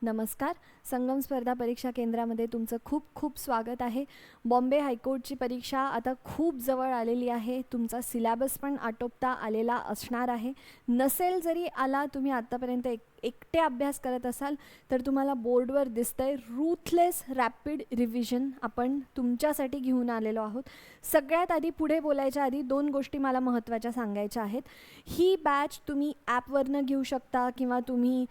नमस्कार. संगम स्पर्धा परीक्षा केंद्रामध्ये तुमचं खूप खूप स्वागत आहे. बॉम्बे हायकोर्टची परीक्षा आता खूप जवळ आलेली आहे. तुमचा सिलॅबस पण आटोपता आलेला असणार आहे. नसेल जरी आला, तुम्ही आत्तापर्यंत एकटे अभ्यास करत असाल तर तुम्हाला बोर्डवर दिसतंय रूथलेस रॅपिड रिव्हिजन आपण तुमच्यासाठी घेऊन आलेलो आहोत. सगळ्यात आधी पुढे बोलायच्या आधी 2 गोष्टी मला महत्त्वाच्या सांगायच्या आहेत. ही बॅच तुम्ही ॲपवरनं घेऊ शकता किंवा तुम्ही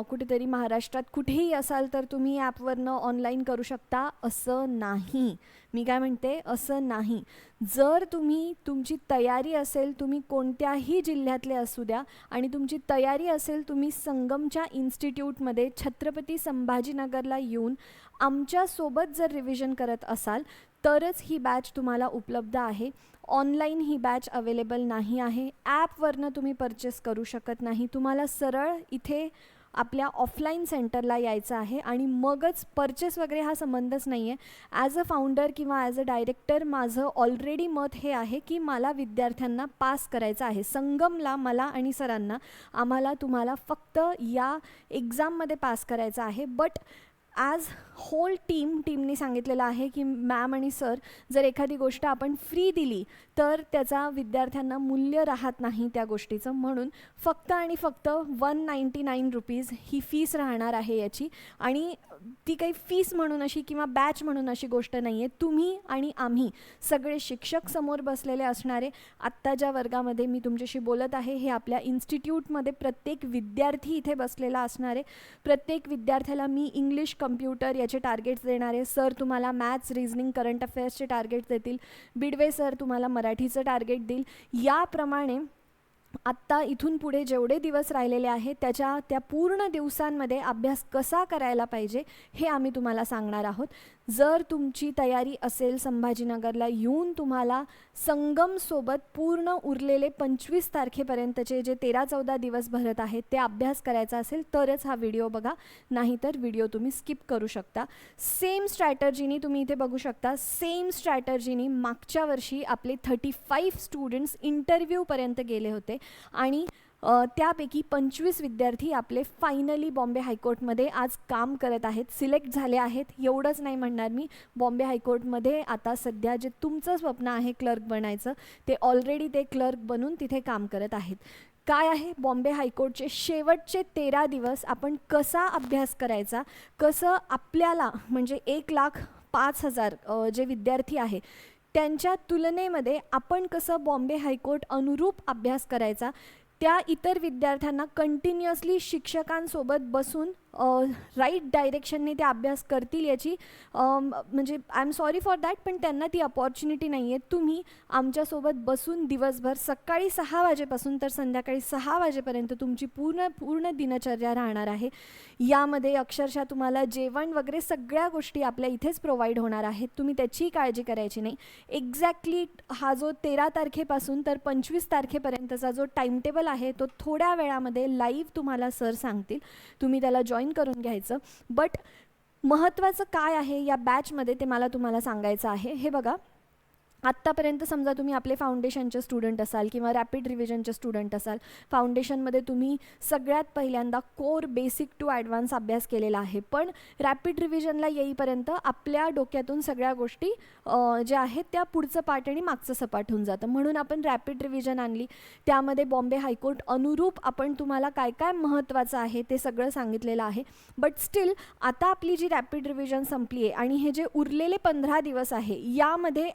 कुठेतरी महाराष्ट्रात कुठेही असाल तर तुम्ही ॲपवरनं ऑनलाईन करू शकता असं नाही. मी काय म्हणते असं नाही. जर तुमची तयारी असेल, तुम्ही कोणत्याही जिल्ह्यातले असू द्या आणि तुमची तयारी असेल, तुम्ही संगमच्या इन्स्टिट्यूटमध्ये छत्रपती संभाजीनगरला येऊन आमच्यासोबत जर रिव्हिजन करत असाल तरच ही बॅच तुम्हाला उपलब्ध आहे. ऑनलाईन ही बॅच अवेलेबल नाही आहे. ॲपवरनं तुम्ही परचेस करू शकत नाही. तुम्हाला सरळ इथे आपल्या ऑफलाईन सेंटरला यायचं आहे आणि मगच परचेस वगैरे हा संबंधच नाही आहे. ॲज अ फाउंडर किंवा ॲज अ डायरेक्टर माझं ऑलरेडी मत हे आहे की मला विद्यार्थ्यांना पास करायचं आहे. संगमला मला आणि सरांना आम्हाला तुम्हाला फक्त या एक्झाममध्ये पास करायचं आहे. बट ॲज होल टीमनी सांगितलेलं आहे की मॅम आणि सर, जर एखादी गोष्ट आपण फ्री दिली तर त्याचा विद्यार्थ्यांना मूल्य राहत नाही त्या गोष्टीचं. म्हणून फक्त आणि फक्त 199 रुपीज ही फीस राहणार आहे याची. आणि ती काही फीस म्हणून अशी किंवा बॅच म्हणून अशी गोष्ट नाही आहे. तुम्ही आणि आम्ही सगळे शिक्षक समोर बसलेले असणारे. आत्ता ज्या वर्गामध्ये मी तुमच्याशी बोलत आहे हे आपल्या इन्स्टिट्यूटमध्ये प्रत्येक विद्यार्थी इथे बसलेला असणार आहे. प्रत्येक विद्यार्थ्याला मी इंग्लिश, कम्प्युटर याचे टार्गेट्स देणार आहे. सर तुम्हाला मॅथ्स, रिझनिंग, करंट अफेअर्सचे टार्गेट्स देतील. बिडवे सर तुम्हाला मराठीचं टार्गेट देईल. याप्रमाणे आत्ता इथून पुढे जेवढे दिवस राहिलेले आहेत त्या पूर्ण दिवसांमध्ये अभ्यास कसा करायला पाहिजे हे आम्ही तुम्हाला सांगणार आहोत. जर तुमची तयारी असेल संभाजीनगरला येऊन तुम्हाला संगमसोबत पूर्ण उरलेले 25 तारखेपर्यंतचे जे 13-14 दिवस भरत आहेत ते अभ्यास करायचा असेल तरच हा व्हिडिओ बघा, नाहीतर व्हिडिओ तुम्ही स्किप करू शकता. सेम स्ट्रॅटर्जीनी तुम्ही इथे बघू शकता, सेम स्ट्रॅटर्जीनी मागच्या वर्षी आपले 35 स्टुडंट्स इंटरव्ह्यूपर्यंत गेले होते आणि त्यापैकी 25 विद्यार्थी आपले फायनली बॉम्बे हायकोर्टमध्ये आज काम करत आहेत, सिलेक्ट झाले आहेत. एवढंच नाही म्हणणार मी, बॉम्बे हायकोर्टमध्ये आता सध्या जे तुमचं स्वप्न आहे क्लर्क बनायचं ते ऑलरेडी ते क्लर्क बनून तिथे काम करत आहेत. काय आहे बॉम्बे हायकोर्टचे शेवटचे 13 दिवस आपण कसा अभ्यास करायचा, कसं आपल्याला म्हणजे 1,05,000 जे विद्यार्थी आहे त्यांच्या तुलनेमध्ये आपण कसं बॉम्बे हायकोर्ट अनुरूप अभ्यास करायचा, त्या इतर विद्यार्थ्यांना कंटिन्युअसली शिक्षकांसोबत बसून राईट डायरेक्शनने ते अभ्यास करतील याची म्हणजे I am sorry for that, पण त्यांना ती अपॉर्च्युनिटी नाही आहे. तुम्ही आमच्यासोबत बसून दिवसभर सकाळी 6 वाजेपासून तर संध्याकाळी 6 वाजेपर्यंत तुमची पूर्ण दिनचर्या राहणार आहे. यामध्ये अक्षरशः तुम्हाला जेवण वगैरे सगळ्या गोष्टी आपल्या इथेच प्रोव्हाइड होणार आहेत. तुम्ही त्याचीही काळजी करायची नाही. एक्झॅक्टली हा जो 13 तारखेपासून तर 25 तारखेपर्यंतचा जो टाईमटेबल आहे तो थोड्या वेळामध्ये लाईव्ह तुम्हाला सर सांगतील. तुम्ही त्याला जॉईन करून घ्यायचं. बट महत्त्वाचं काय आहे या बॅचमध्ये ते मला तुम्हाला सांगायचं आहे. हे बघा, आत्तापर्यंत समजा तुम्ही आपले फाउंडेशनचे स्टुडंट असाल किंवा रॅपिड रिव्हिजनचे स्टुडंट असाल. फाउंडेशनमध्ये तुम्ही सगळ्यात पहिल्यांदा कोर, बेसिक टू ॲडव्हान्स अभ्यास केलेला आहे. पण रॅपिड रिव्हिजनला येईपर्यंत आपल्या डोक्यातून सगळ्या गोष्टी ज्या आहेत त्या पुढचं पाठ आणि मागचं सपाट होऊन जातं. म्हणून आपण रॅपिड रिव्हिजन आणली. त्यामध्ये बॉम्बे हायकोर्ट अनुरूप आपण तुम्हाला काय काय महत्त्वाचं आहे ते सगळं सांगितलेलं आहे. बट स्टील आता आपली जी रॅपिड रिव्हिजन संपली आहे आणि हे जे उरलेले 15 दिवस आहे यामध्ये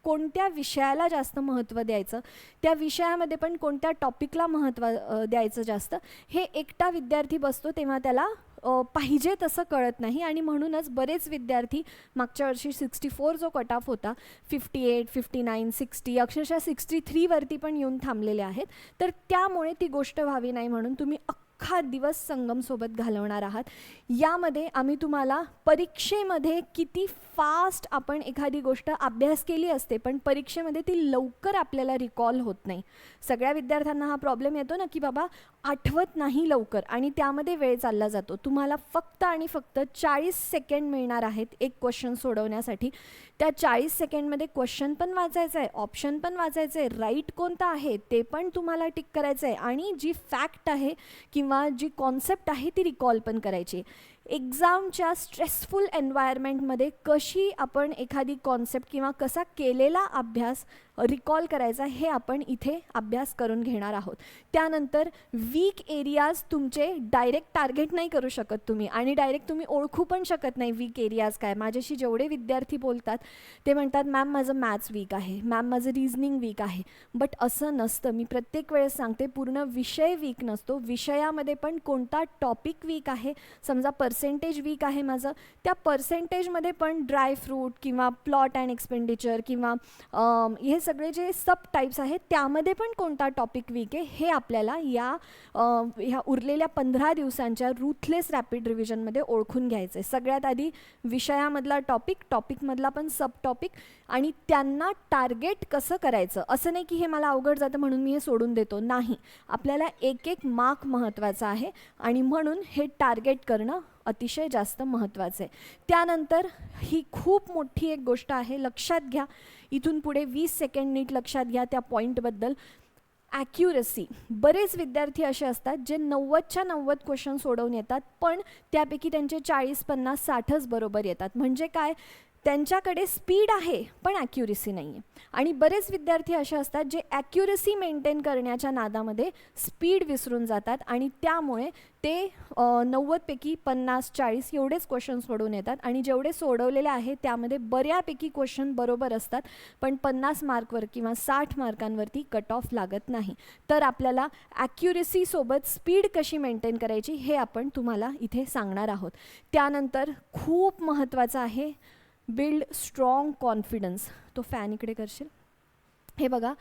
कोणत्या विषयाला जास्त महत्त्व द्यायचं, त्या विषयामध्ये पण कोणत्या टॉपिकला महत्त्व द्यायचं जास्त, हे एकटा विद्यार्थी बसतो तेव्हा त्याला पाहिजे तसं कळत नाही. आणि म्हणूनच बरेच विद्यार्थी मागच्या वर्षी 64 जो कट ऑफ होता 58, 59, 60 अक्षरशः 63 वरती पण येऊन थांबलेले आहेत. तर त्यामुळे ती गोष्ट व्हावी नाही म्हणून तुम्ही अख्खा दिवस संगमसोबत घालवणार आहात. यामध्ये आम्ही तुम्हाला परीक्षेमध्ये किती फास्ट आपण एखादी गोष्ट अभ्यास केली असते पण परीक्षेमध्ये ती लवकर आपल्याला रिकॉल होत नाही. सगळ्या विद्यार्थ्यांना हा प्रॉब्लेम येतो ना की बाबा आठवत नाही लवकर आणि त्यामध्ये वेळ चालला जातो. तुम्हाला फक्त आणि फक्त 40 सेकंड मिळणार आहेत एक क्वेश्चन सोडवण्यासाठी. त्या 40 सेकंडमध्ये क्वेश्चन पण वाचायचं आहे, ऑप्शन पण वाचायचं आहे, राईट कोणता आहे ते पण तुम्हाला टिक करायचं आहे आणि जी फॅक्ट आहे किंवा जी कॉन्सेप्ट आहे ती रिकॉल पण करायची. एक्झामच्या स्ट्रेसफुल एन्व्हायरमेंटमध्ये कशी आपण एखादी कॉन्सेप्ट किंवा कसा केलेला अभ्यास रिकॉल करायचा हे आपण इथे अभ्यास करून घेणार आहोत. त्यानंतर वीक एरियाज तुमचे डायरेक्ट टार्गेट नाही करू शकत तुम्ही आणि डायरेक्ट तुम्ही ओळखू पण शकत नाही वीक एरियाज काय. माझ्याशी जेवढे विद्यार्थी बोलतात ते म्हणतात मॅम माझं मॅथ्स वीक आहे, मॅम माझं रिझनिंग वीक आहे. बट असं नसतं. मी प्रत्येक वेळेस सांगते पूर्ण विषय वीक नसतो. विषयामध्ये पण कोणता टॉपिक वीक आहे, समजा पर्सेंटेज वीक आहे माझं, त्या पर्सेंटेजमध्ये पण ड्राय फ्रूट किंवा प्लॉट अँड एक्सपेंडिचर किंवा हे सगळे जे सब टाईप्स आहेत त्यामध्ये पण कोणता टॉपिक वीक आहे हे आपल्याला ह्या उरलेल्या 15 दिवसांच्या रूथलेस रॅपिड रिव्हिजनमध्ये ओळखून घ्यायचं आहे. सगळ्यात आधी विषयामधला टॉपिकमधला पण सब टॉपिक आणि त्यांना टार्गेट कसं करायचं. असं नाही की हे मला अवघड जातं म्हणून मी हे सोडून देतो, नाही. आपल्याला एक एक मार्क महत्त्वाचा आहे आणि म्हणून हे टार्गेट करणं अतिशय जास्त महत्त्वाचं आहे. त्यानंतर ही खूप मोठी एक गोष्ट आहे, लक्षात घ्या. इथून पुढे 20 सेकंड नीट लक्षात घ्या त्या पॉईंटबद्दल. ॲक्युरसी. बरेच विद्यार्थी असे असतात जे 90च्या 90 क्वेश्चन सोडवून येतात पण त्यापैकी त्यांचे 40, 50, 60च बरोबर येतात. म्हणजे काय, त्यांच्याकडे स्पीड आहे पण ॲक्युरसी नाही आहे. आणि बरेच विद्यार्थी असे असतात जे ॲक्युरसी मेंटेन करण्याच्या नादामध्ये स्पीड विसरून जातात आणि त्यामुळे ते 90पैकी 50, 40 एवढेच क्वेश्चन सोडवून येतात आणि जेवढे सोडवलेले आहेत त्यामध्ये बऱ्यापैकी क्वेश्चन बरोबर असतात पण 50 मार्कवर किंवा 60 मार्कांवरती कट ऑफ लागत नाही. तर आपल्याला ॲक्युरसीसोबत स्पीड कशी मेंटेन करायची हे आपण तुम्हाला इथे सांगणार आहोत. त्यानंतर खूप महत्त्वाचं आहे बिल्ड स्ट्रॉंग कॉन्फिडन्स. तो फॅन इकडे करशील. हे बघा,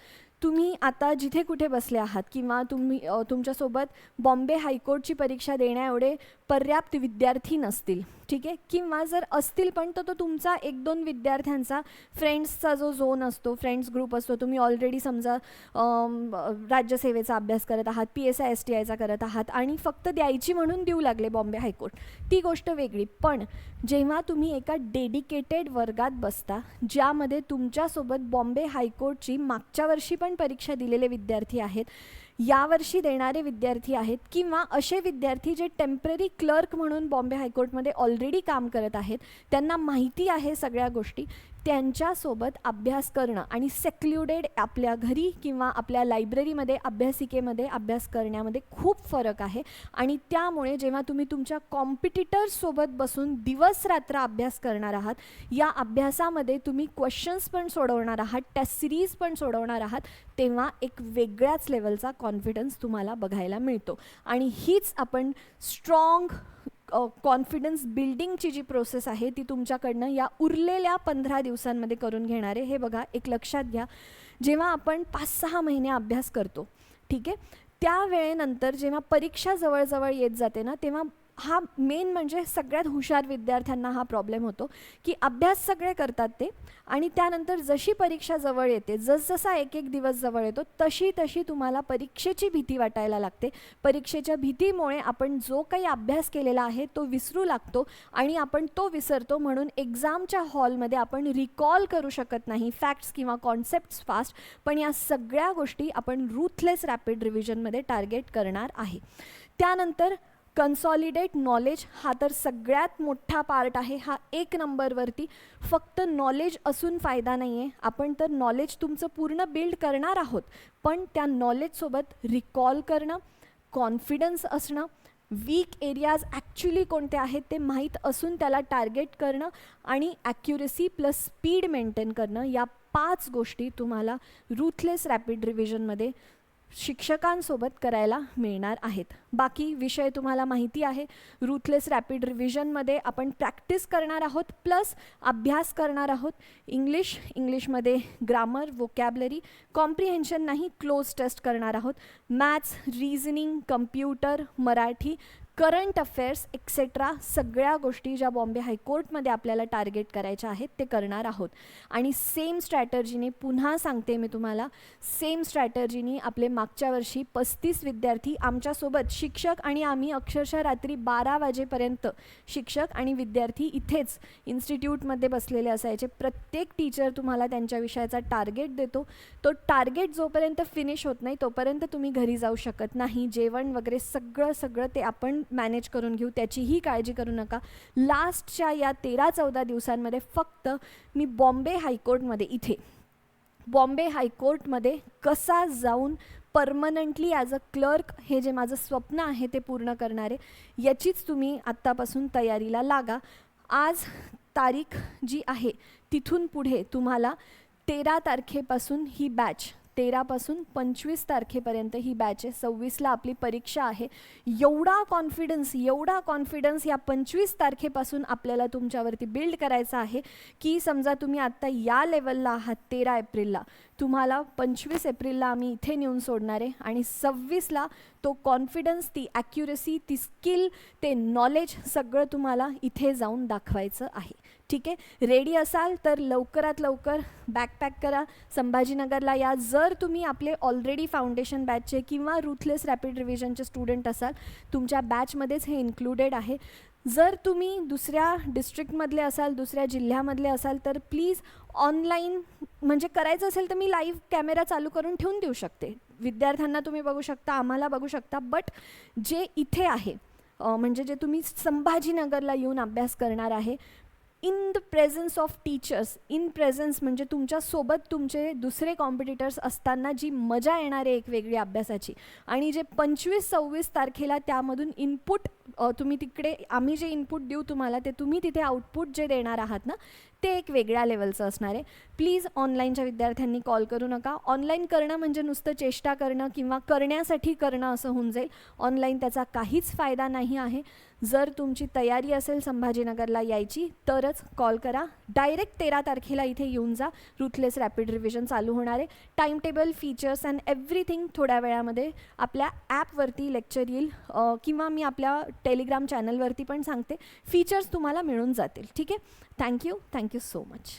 तुम्ही आता जिथे कुठे बसले आहात किंवा तुमच्यासोबत बॉम्बे हायकोर्टची परीक्षा देण्या एवढे पर्याप्त विद्यार्थी नसतील, ठीक आहे. किंवा जर असतील पण तर तो तुमचा 1-2 विद्यार्थ्यांचा फ्रेंड्सचा जो झोन असतो, फ्रेंड्स ग्रुप असतो. तुम्ही ऑलरेडी समजा राज्यसेवेचा अभ्यास करत आहात, PSI STIचा करत आहात आणि फक्त द्यायची म्हणून देऊ लागले बॉम्बे हायकोर्ट, ती गोष्ट वेगळी. पण जेव्हा तुम्ही एका डेडिकेटेड वर्गात बसता ज्यामध्ये तुमच्यासोबत बॉम्बे हायकोर्टची मागच्या वर्षी पण परीक्षा दिलेले विद्यार्थी आहेत, यावर्षी देणारे विद्यार्थी आहेत किंवा असे विद्यार्थी जे टेम्पररी क्लर्क म्हणून बॉम्बे हायकोर्टमध्ये ऑलरेडी काम करत आहेत, त्यांना माहिती आहे सगळ्या गोष्टी, त्यांच्यासोबत अभ्यास करणं आणि सेक्ल्युडेड आपल्या घरी किंवा आपल्या लायब्ररीमध्ये अभ्यासिकेमध्ये अभ्यास करण्यामध्ये खूप फरक आहे. आणि त्यामुळे जेव्हा तुम्ही तुमच्या कॉम्पिटिटर्ससोबत बसून दिवस रात्र अभ्यास करणार आहात, या अभ्यासामध्ये तुम्ही क्वेश्चन्स पण सोडवणार आहात, टेस्ट सिरीज पण सोडवणार आहात, तेव्हा एक वेगळ्याच लेवलचा कॉन्फिडन्स तुम्हाला बघायला मिळतो. आणि हीच आपण स्ट्रॉंग कॉन्फिडन्स बिल्डिंगची जी प्रोसेस आहे ती तुमच्याकडनं या उरलेल्या 15 दिवसांमध्ये करून घेणार आहे. हे बघा, एक लक्षात घ्या, जेव्हा आपण 5-6 महिने अभ्यास करतो, ठीक आहे, त्या वेळेनंतर जेव्हा परीक्षा जवळजवळ येत जाते ना, तेव्हा हा मेन म्हणजे सगळ्यात हुशार विद्यार्थ्यांना हा प्रॉब्लेम होतो की अभ्यास सगळे करतात ते आणि त्यानंतर जशी परीक्षा जवळ येते, जसजसा एक एक दिवस जवळ येतो तशी तशी तुम्हाला परीक्षेची भीती वाटायला लागते. परीक्षेच्या भीतीमुळे आपण जो काही अभ्यास केलेला आहे तो विसरू लागतो आणि आपण तो विसरतो, म्हणून एक्झामच्या हॉलमध्ये आपण रिकॉल करू शकत नाही फॅक्ट्स किंवा कॉन्सेप्ट्स फास्ट. पण या सगळ्या गोष्टी आपण रूथलेस रॅपिड रिव्हिजनमध्ये टार्गेट करणार आहे. त्यानंतर कन्सॉलिडेट नॉलेज, हा तर सगळ्यात मोठा पार्ट आहे. हा 1 नंबरवरती. फक्त नॉलेज असून फायदा नाही आहे, आपण तर नॉलेज तुमचं पूर्ण बिल्ड करणार आहोत, पण त्या नॉलेजसोबत रिकॉल करणं, कॉन्फिडन्स असणं, वीक एरियाज ॲक्च्युली कोणते आहेत ते माहीत असून त्याला टार्गेट करणं आणि ॲक्युरसी प्लस स्पीड मेंटेन करणं, या 5 गोष्टी तुम्हाला रूथलेस रॅपिड रिव्हिजनमध्ये शिक्षकांसोबत करायला मिळणार आहेत. बाकी विषय तुम्हाला माहिती आहे. रूथलेस रॅपिड रिव्हिजनमध्ये आपण प्रॅक्टिस करणार आहोत प्लस अभ्यास करणार आहोत. इंग्लिशमध्ये ग्रामर, वोकॅबलरी, कॉम्प्रिहेन्शन नाही, क्लोज टेस्ट करणार आहोत. Maths, reasoning, computer, Marathi current affairs etcetera सगळ्या गोष्टी ज्या बॉम्बे हायकोर्टमध्ये आपल्याला टार्गेट करायच्या आहेत ते करणार आहोत. आणि सेम स्ट्रॅटर्जीने, पुन्हा सांगते मी तुम्हाला, सेम स्ट्रॅटर्जीने आपले मागच्या वर्षी 35 विद्यार्थी आमच्यासोबत, शिक्षक आणि आम्ही अक्षरशः रात्री 12 वाजेपर्यंत शिक्षक आणि विद्यार्थी इथेच इन्स्टिट्यूटमध्ये बसलेले असायचे. प्रत्येक टीचर तुम्हाला त्यांच्या विषयाचा टार्गेट देतो. तो टार्गेट जोपर्यंत फिनिश होत नाही तोपर्यंत तुम्ही घरी जाऊ शकत नाही. जेवण वगैरे सगळं ते आपण मॅनेज करून घेऊ, त्याचीही काळजी करू नका. लास्टच्या या 13-14 दिवसांमध्ये फक्त मी बॉम्बे हायकोर्टमध्ये कसा जाऊन परमनंटली ॲज अ क्लर्क हे जे माझं स्वप्न आहे ते पूर्ण करणारे, याचीच तुम्ही आत्तापासून तयारीला लागा. आज तारीख जी आहे तिथून पुढे तुम्हाला 13 तारखेपासून ही बॅच, 13 पासून 25 तारखेपर्यंत ही बॅच आहे. 26ला आपली परीक्षा आहे. एवढा कॉन्फिडन्स या 25 तारखेपासून आपल्याला तुमच्यावरती बिल्ड करायचा आहे की समजा तुम्ही आत्ता या लेवलला आहात 13 एप्रिलला, तुम्हाला 25 एप्रिलला आम्ही इथे नेऊन सोडणार आहे आणि 26ला तो कॉन्फिडन्स, ती ॲक्युरेसी, ती स्किल, ते नॉलेज सगळं तुम्हाला इथे जाऊन दाखवायचं आहे. ठीक आहे, रेडी असाल तर लवकरात लवकर बॅकपॅक करा, संभाजीनगरला या. जर तुम्ही आपले ऑलरेडी फाउंडेशन बॅचचे किंवा रूथलेस रॅपिड रिव्हिजनचे स्टुडंट असाल, तुमच्या बॅचमध्येच हे इन्क्लुडेड आहे. जर तुम्ही दुसऱ्या डिस्ट्रिक्टमधले असाल, दुसऱ्या जिल्ह्यामधले असाल, तर प्लीज ऑनलाईन म्हणजे करायचं असेल तर मी लाईव्ह कॅमेरा चालू करून ठेवून देऊ शकते. विद्यार्थ्यांना तुम्ही बघू शकता, आम्हाला बघू शकता. बट जे इथे आहे म्हणजे जे तुम्ही संभाजीनगरला येऊन अभ्यास करणार आहे, in the presence of teachers, in presence म्हणजे तुमच्यासोबत तुमचे दुसरे कॉम्पिटिटर्स असताना जी मजा येणार आहे एक वेगळी अभ्यासाची, आणि जे 25-26 तारखेला त्यामधून इनपुट तुम्ही तिकडे, आम्ही जे इनपुट देऊ तुम्हाला ते तुम्ही तिथे आउटपुट जे देणार आहात ना, ते एक वेगळ्या लेवलचं असणार आहे. प्लीज ऑनलाईनच्या विद्यार्थ्यांनी कॉल करू नका. ऑनलाईन करणं म्हणजे नुसतं चेष्टा करणं किंवा करण्यासाठी करणं असं होऊन जाईल. ऑनलाईन त्याचा काहीच फायदा नाही आहे. जर तुमची तयारी असेल संभाजीनगरला यायची तरच कॉल करा. डायरेक्ट 13 तारखेला इथे येऊन जा. रूथलेस रॅपिड रिव्हिजन चालू होणार आहे. Time table, features and everything थोड्या वेळामध्ये आपल्या ॲपवरती लेक्चर येईल किंवा मी आपल्या टेलिग्राम चॅनलवरती पण सांगते. फीचर्स तुम्हाला मिळून जातील. ठीक आहे, थँक्यू सो मच.